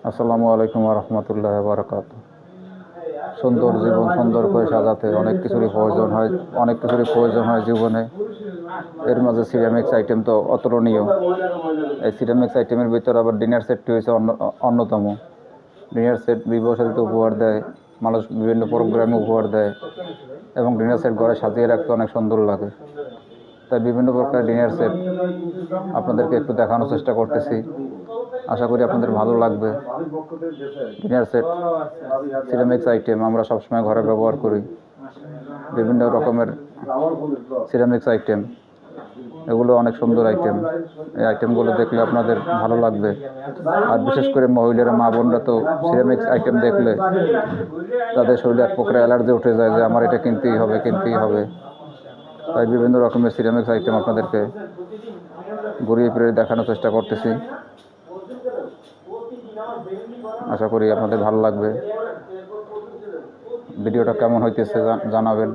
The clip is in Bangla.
আসসালামু আলাইকুম ওয়া রাহমাতুল্লাহি ওয়া বারাকাতুহু। সুন্দর জীবন সুন্দর করে সাজাতে অনেক কিছুরই প্রয়োজন হয় জীবনে। এর মাঝে সিরামিক্স আইটেম তো অতুলনীয়। এই সিরামিক্স আইটেমের ভিতরে আবার ডিনার সেটটি হয়েছে অন্যতম। ডিনার সেট বিবাহ সাথীতে উপহার দেয়, মানুষ বিভিন্ন প্রোগ্রামে উপহার দেয় এবং ডিনার সেট ঘরে সাজিয়ে রাখতে অনেক সুন্দর লাগে। তাই বিভিন্ন প্রকার ডিনার সেট আপনাদেরকে একটু দেখানোর চেষ্টা করতেছি। আশা করি আপনাদের ভালো লাগবে। ডিনার সেট সিরামিক্স আইটেম আমরা সবসময় ঘরে ব্যবহার করি। বিভিন্ন রকমের সিরামিক্স আইটেম, এগুলো অনেক সুন্দর আইটেম। এই আইটেমগুলো দেখলে আপনাদের ভালো লাগবে। আর বিশেষ করে মহিলারা, মা বোনরা তো সিরামিক্স আইটেম দেখলে তাদের শরীরে এক প্রকার অ্যালার্জি উঠে যায় যে আমার এটা কিনতেই হবে। তাই বিভিন্ন রকমের সিরামিক্স আইটেম আপনাদেরকে ঘুরিয়ে ফিরিয়ে দেখানোর চেষ্টা করতেছি। আশা করি আপনাদের ভালো লাগবে। ভিডিওটা কেমন হইতেছে জানাবেন।